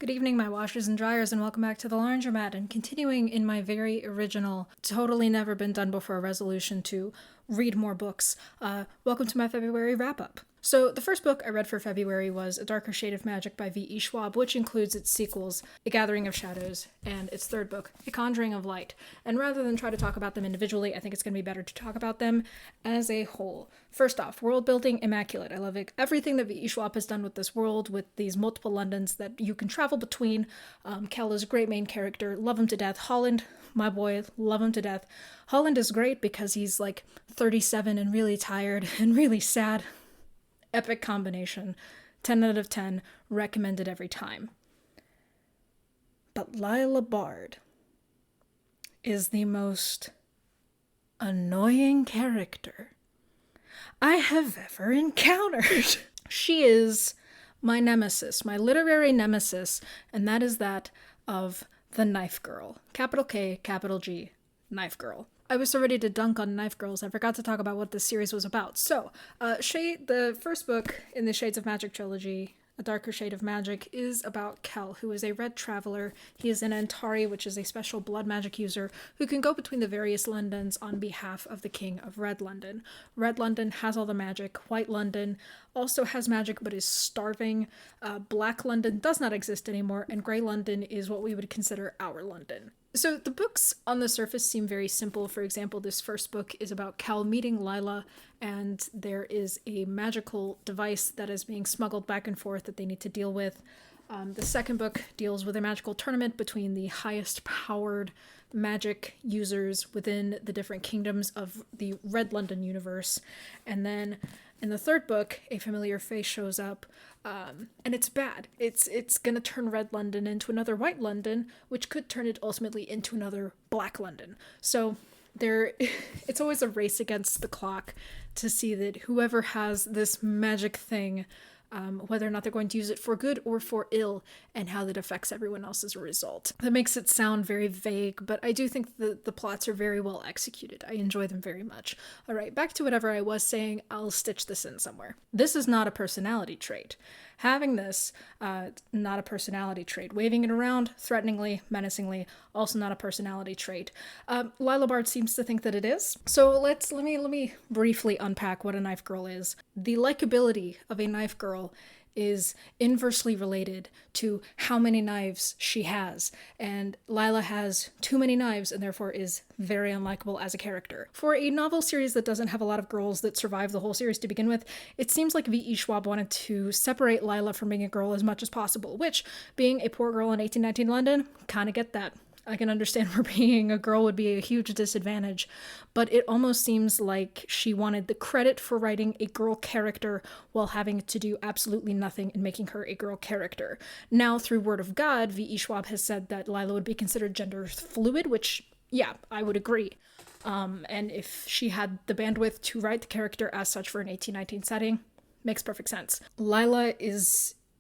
Good evening, my washers and dryers, and welcome back to the laundromat. And continuing in my very original, totally never been done before resolution to read more books, welcome to my February wrap-up. So the first book I read for February was A Darker Shade of Magic by V.E. Schwab, which includes its sequels, A Gathering of Shadows, and its third book, A Conjuring of Light. And rather than try to talk about them individually, I think it's going to be better to talk about them as a whole. First off, world building, immaculate. I love everything that V.E. Schwab has done with this world, with these multiple Londons that you can travel between. Kel is a great main character, love him to death. Holland, my boy, love him to death. Holland is great because he's like 37 and really tired and really sad. Epic combination. 10 out of 10. Recommended every time. But Lila Bard is the most annoying character I have ever encountered. She is my nemesis, my literary nemesis, and that is that of the Knife Girl. Capital K, capital G, Knife Girl. I was so ready to dunk on Knife Girls, I forgot to talk about what this series was about. So, the first book in the Shades of Magic trilogy, A Darker Shade of Magic, is about Kel, who is a red traveler. He is an Antari, which is a special blood magic user who can go between the various Londons on behalf of the King of Red London. Red London has all the magic. White London also has magic but is starving. Black London does not exist anymore, and Grey London is what we would consider our London. So the books on the surface seem very simple. For example, this first book is about Kel meeting Lila, and there is a magical device that is being smuggled back and forth that they need to deal with. The second book deals with a magical tournament between the highest powered magic users within the different kingdoms of the Red London universe. And then in the third book, a familiar face shows up, and it's bad. It's gonna turn Red London into another White London, which could turn it ultimately into another Black London. So it's always a race against the clock to see that whoever has this magic thing, whether or not they're going to use it for good or for ill, and how that affects everyone else as a result. That makes it sound very vague, but I do think the plots are very well executed. I enjoy them very much. All right, back to whatever I was saying. I'll stitch this in somewhere. This is not a personality trait. Having this, not a personality trait. Waving it around, threateningly, menacingly, also not a personality trait. Lila Bard seems to think that it is. So let me briefly unpack what a knife girl is. The likability of a knife girl is inversely related to how many knives she has, and Lila has too many knives and therefore is very unlikable as a character. For a novel series that doesn't have a lot of girls that survive the whole series to begin with, it seems like V.E. Schwab wanted to separate Lila from being a girl as much as possible, which, being a poor girl in 1819 London, kinda get that. I can understand where being a girl would be a huge disadvantage, but it almost seems like she wanted the credit for writing a girl character while having to do absolutely nothing in making her a girl character. Now, through word of God, V.E. Schwab has said that Lila would be considered gender fluid, which, yeah, I would agree. And if she had the bandwidth to write the character as such for an 1819 setting, makes perfect sense. Lila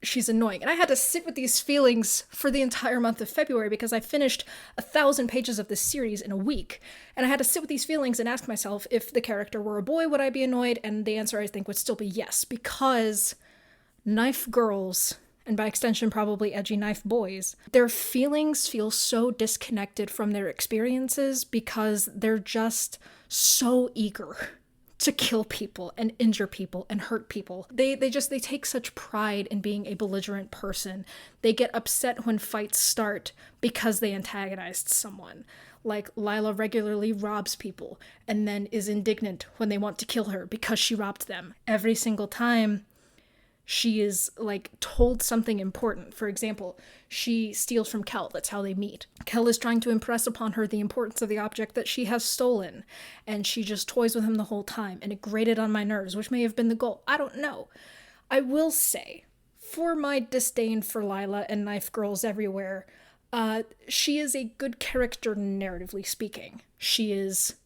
she's annoying. And I had to sit with these feelings for the entire month of February because I finished 1,000 pages of this series in a week. And I had to sit with these feelings and ask myself, if the character were a boy, would I be annoyed? And the answer, I think, would still be yes, because knife girls, and by extension probably edgy knife boys, their feelings feel so disconnected from their experiences because they're just so eager to kill people and injure people and hurt people. They take such pride in being a belligerent person. They get upset when fights start because they antagonized someone. Like, Lila regularly robs people and then is indignant when they want to kill her because she robbed them. Every single time she is, told something important. For example, she steals from Kel. That's how they meet. Kel is trying to impress upon her the importance of the object that she has stolen, and she just toys with him the whole time, and it grated on my nerves, which may have been the goal. I don't know. I will say, for my disdain for Lila and knife girls everywhere, she is a good character narratively speaking. She is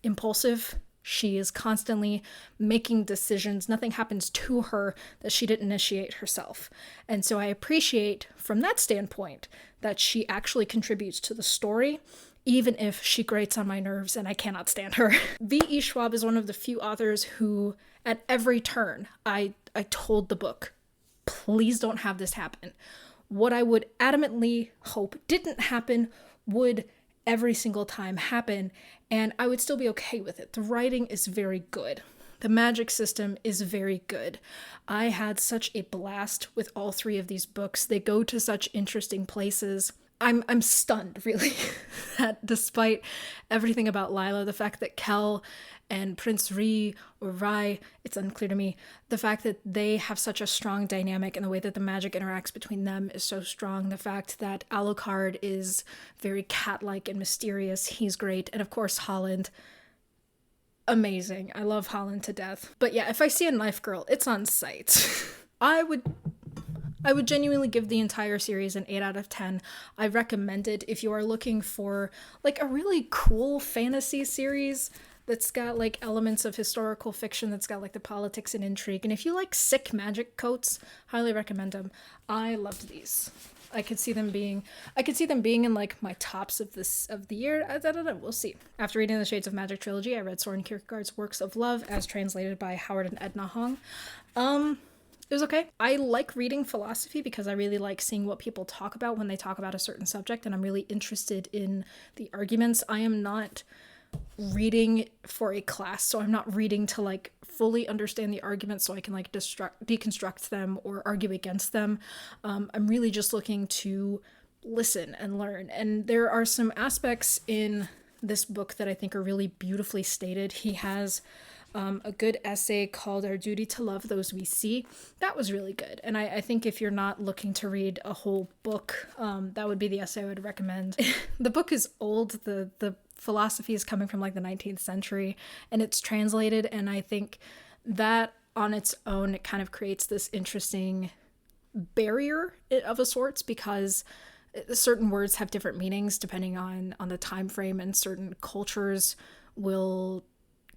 impulsive. She is constantly making decisions. Nothing happens to her that she didn't initiate herself. And so I appreciate, from that standpoint, that she actually contributes to the story, even if she grates on my nerves and I cannot stand her. V.E. Schwab is one of the few authors who, at every turn, I told the book, please don't have this happen. what I would adamantly hope didn't happen would every single time happen, and I would still be okay with it. The writing is very good. The magic system is very good. I had such a blast with all three of these books. They go to such interesting places. I'm stunned, really, that despite everything about Lila, the fact that Kel and Prince Ri or Rai, it's unclear to me, the fact that they have such a strong dynamic and the way that the magic interacts between them is so strong. The fact that Alucard is very cat-like and mysterious, he's great. And of course, Holland, amazing. I love Holland to death. But yeah, if I see a knife girl, it's on sight. I would genuinely give the entire series an 8 out of 10. I recommend it if you are looking for like a really cool fantasy series that's got like elements of historical fiction, that's got like the politics and intrigue. And if you like sick magic coats, highly recommend them. I loved these. I could see them being in like my tops of the year. I don't know, we'll see. After reading the Shades of Magic trilogy, I read Soren Kierkegaard's Works of Love as translated by Howard and Edna Hong. It was okay. I like reading philosophy because I really like seeing what people talk about when they talk about a certain subject, and I'm really interested in the arguments. I am not reading for a class, so I'm not reading to like fully understand the arguments so I can like deconstruct them or argue against them. I'm really just looking to listen and learn. And there are some aspects in this book that I think are really beautifully stated. He has a good essay called Our Duty to Love Those We See. That was really good. And I think if you're not looking to read a whole book, that would be the essay I would recommend. The book is old. The philosophy is coming from like the 19th century and it's translated. And I think that on its own, it kind of creates this interesting barrier of a sorts because certain words have different meanings depending on the time frame, and certain cultures will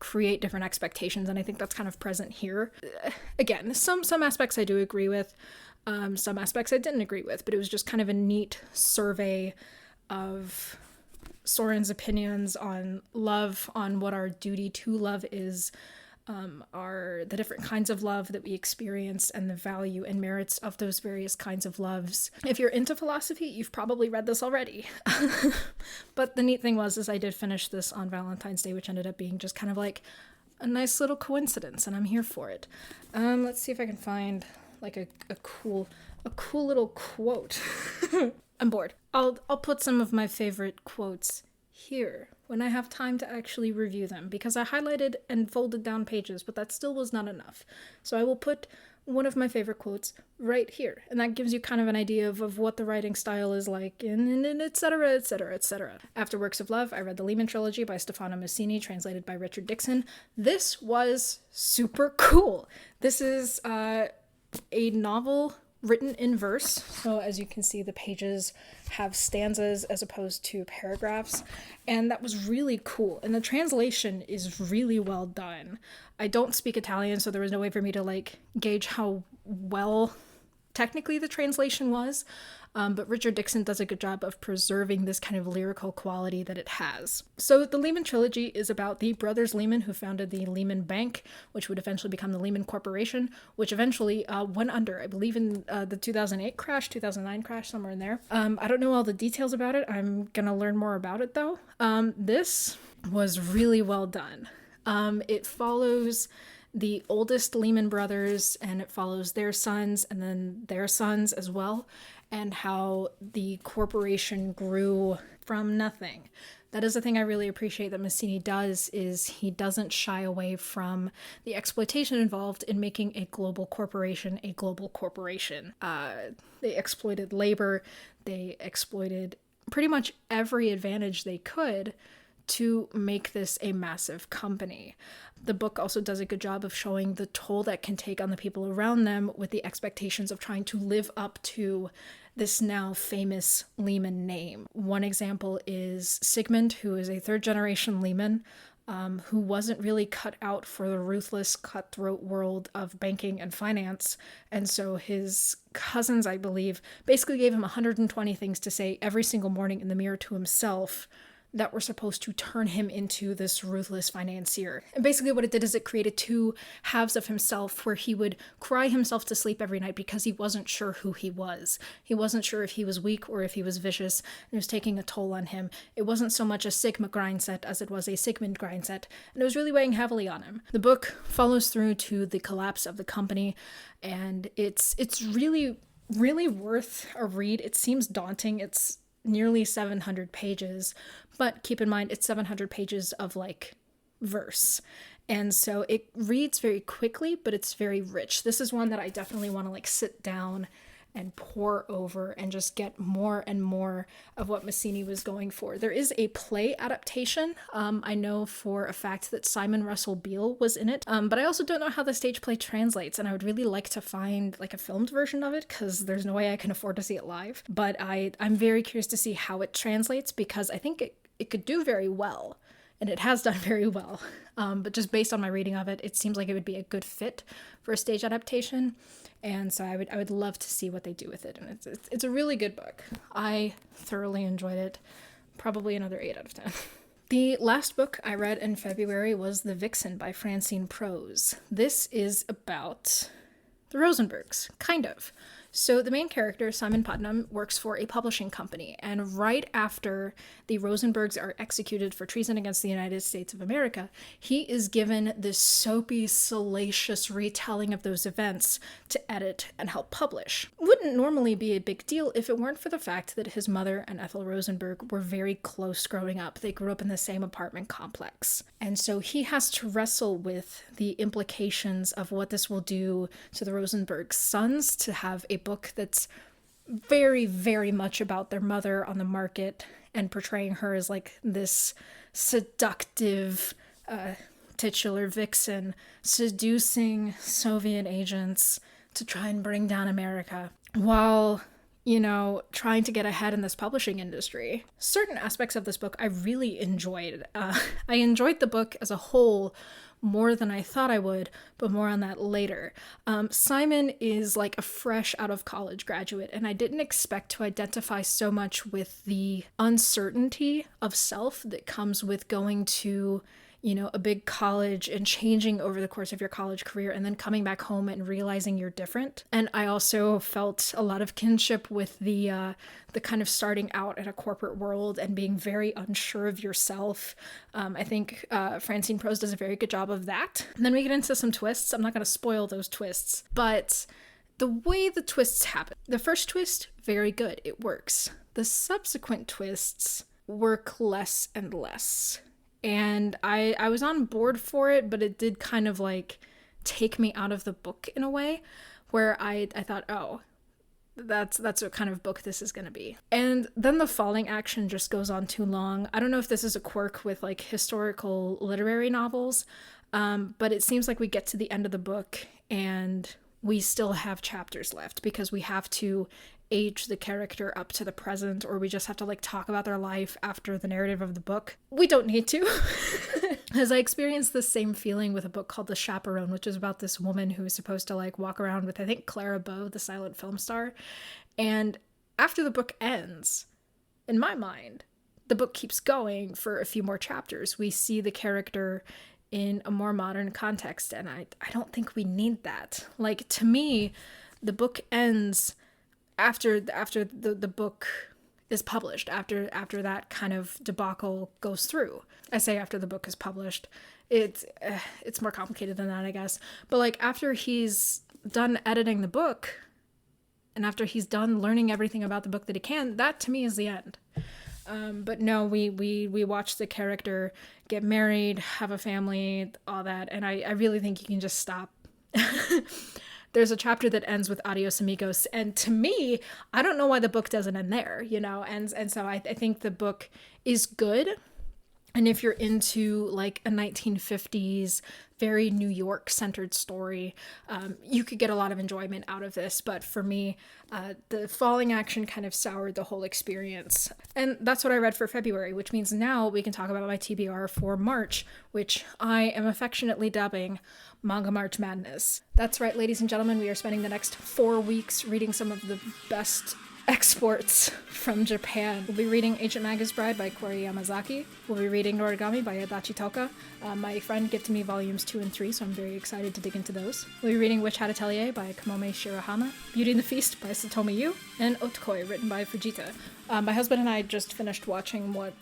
create different expectations, and I think that's kind of present here. Again, some aspects I do agree with, some aspects I didn't agree with, but it was just kind of a neat survey of Soren's opinions on love, on what our duty to love is, are the different kinds of love that we experience, and the value and merits of those various kinds of loves. If you're into philosophy, you've probably read this already. But the neat thing is I did finish this on Valentine's Day, which ended up being just kind of like a nice little coincidence, and I'm here for it. Let's see if I can find like a cool little quote. I'm bored. I'll put some of my favorite quotes here when I have time to actually review them, because I highlighted and folded down pages, but that still was not enough. So I will put one of my favorite quotes right here, and that gives you kind of an idea of what the writing style is like, and etc., etc., etc. After Works of Love, I read the Lehman Trilogy by Stefano Massini, translated by Richard Dixon. This was super cool. This is a novel written in verse, so as you can see, the pages have stanzas as opposed to paragraphs, and that was really cool, and the translation is really well done. I don't speak Italian, so there was no way for me to like gauge how well technically the translation was, but Richard Dixon does a good job of preserving this kind of lyrical quality that it has. So the Lehman Trilogy is about the brothers Lehman who founded the Lehman Bank, which would eventually become the Lehman Corporation, which eventually went under, I believe in the 2008 crash, 2009 crash, somewhere in there. I don't know all the details about it. I'm gonna learn more about it though. This was really well done. It follows the oldest Lehman brothers, and it follows their sons and then their sons as well, and how the corporation grew from nothing. That is the thing I really appreciate that Massini does, is he doesn't shy away from the exploitation involved in making a global corporation a global corporation. They exploited labor, they exploited pretty much every advantage they could to make this a massive company. The book also does a good job of showing the toll that can take on the people around them with the expectations of trying to live up to this now famous Lehman name. One example is Sigmund, who is a third-generation Lehman, who wasn't really cut out for the ruthless, cutthroat world of banking and finance, and so his cousins, I believe, basically gave him 120 things to say every single morning in the mirror to himself that were supposed to turn him into this ruthless financier. And basically what it did is it created two halves of himself where he would cry himself to sleep every night because he wasn't sure who he was. He wasn't sure if he was weak or if he was vicious, and it was taking a toll on him. It wasn't so much a Sigma grind set as it was a Sigmund grind set, and it was really weighing heavily on him. The book follows through to the collapse of the company, and it's really worth a read. It seems daunting. It's nearly 700 pages, but keep in mind it's 700 pages of like verse. And so it reads very quickly, but it's very rich. This is one that I definitely want to like sit down and pour over and just get more and more of what Massini was going for. There is a play adaptation. I know for a fact that Simon Russell Beale was in it, but I also don't know how the stage play translates, and I would really like to find like a filmed version of it because there's no way I can afford to see it live. But I'm very curious to see how it translates because I think it could do very well, and it has done very well. But just based on my reading of it, it seems like it would be a good fit for a stage adaptation. And so I would love to see what they do with it. And it's a really good book. I thoroughly enjoyed it. Probably another 8 out of 10. The last book I read in February was The Vixen by Francine Prose. This is about the Rosenbergs, kind of. So the main character, Simon Putnam, works for a publishing company, and right after the Rosenbergs are executed for treason against the United States of America, he is given this soapy, salacious retelling of those events to edit and help publish. Wouldn't normally be a big deal if it weren't for the fact that his mother and Ethel Rosenberg were very close growing up. They grew up in the same apartment complex. And so he has to wrestle with the implications of what this will do to the Rosenberg sons to have a book that's very, very much about their mother on the market and portraying her as like this seductive titular vixen seducing Soviet agents to try and bring down America while, you know, trying to get ahead in this publishing industry. Certain aspects of this book I really enjoyed. I enjoyed the book as a whole more than I thought I would, but more on that later. Simon is like a fresh out of college graduate, and I didn't expect to identify so much with the uncertainty of self that comes with going to, you know, a big college and changing over the course of your college career and then coming back home and realizing you're different. And I also felt a lot of kinship with the kind of starting out in a corporate world and being very unsure of yourself. I think Francine Prose does a very good job of that. And then we get into some twists. I'm not going to spoil those twists, but the way the twists happen. The first twist, very good. It works. The subsequent twists work less and less. And I was on board for it, but it did kind of like take me out of the book in a way where I thought, oh, that's what kind of book this is going to be. And then the falling action just goes on too long. I don't know if this is a quirk with like historical literary novels, but it seems like we get to the end of the book and we still have chapters left because we have to age the character up to the present, or we just have to like talk about their life after the narrative of the book. We don't need to. As I experienced the same feeling with a book called The Chaperone, which is about this woman who is supposed to like walk around with, I think, Clara Bow, the silent film star. And after the book ends, in my mind, the book keeps going for a few more chapters. We see the character in a more modern context, and I don't think we need that. Like, to me, the book ends after the book is published, after that kind of debacle goes through. I say after the book is published. It's more complicated than that, I guess. But like after he's done editing the book and after he's done learning everything about the book that he can, that to me is the end. But no, we watch the character get married, have a family, all that, and I really think you can just stop. There's a chapter that ends with adios amigos, and to me, I don't know why the book doesn't end there, you know, and so I think the book is good. And if you're into like a 1950s, very New York centered story, you could get a lot of enjoyment out of this. But for me, the falling action kind of soured the whole experience. And that's what I read for February, which means now we can talk about my TBR for March, which I am affectionately dubbing Manga March Madness. That's right, ladies and gentlemen, we are spending the next 4 weeks reading some of the best exports from Japan. We'll be reading Ancient Maga's Bride by Kori Yamazaki. We'll be reading Noragami by Adachi Toka. My friend gifted me volumes 2 and 3, so I'm very excited to dig into those. We'll be reading Witch Hat Atelier by Kamome Shirahama, Beauty and the Feast by Satomi Yu, and Otakoi, written by Fujita. My husband and I just finished watching what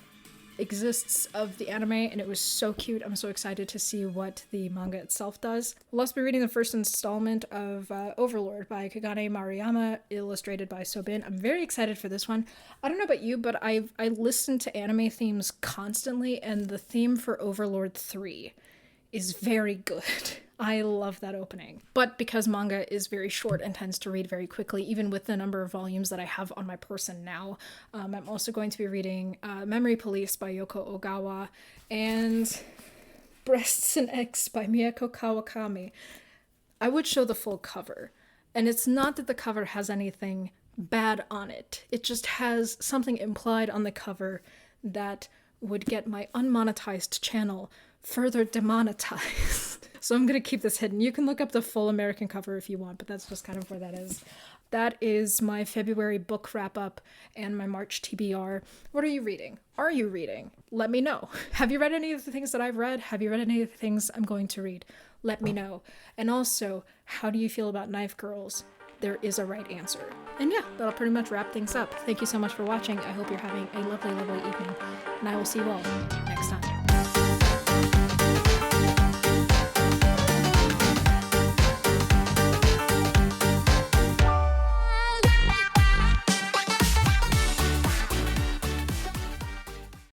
exists of the anime, and it was so cute. I'm so excited to see what the manga itself does. We'll also be reading the first installment of Overlord by Kagane Maruyama, illustrated by Sobin. I'm very excited for this one. I don't know about you, but I listen to anime themes constantly, and the theme for Overlord 3 is very good. I love that opening. But because manga is very short and tends to read very quickly, even with the number of volumes that I have on my person now, I'm also going to be reading Memory Police by Yoko Ogawa and Breasts and Eggs by Miyako Kawakami. I would show the full cover, and it's not that the cover has anything bad on it. It just has something implied on the cover that would get my unmonetized channel further demonetized. So I'm going to keep this hidden. You can look up the full American cover if you want, but that's just kind of where that is. That is my February book wrap-up and my March TBR. What are you reading? Are you reading? Let me know. Have you read any of the things that I've read? Have you read any of the things I'm going to read? Let me know. And also, how do you feel about Knife Girls? There is a right answer. And yeah, that'll pretty much wrap things up. Thank you so much for watching. I hope you're having a lovely, lovely evening. And I will see you all next time.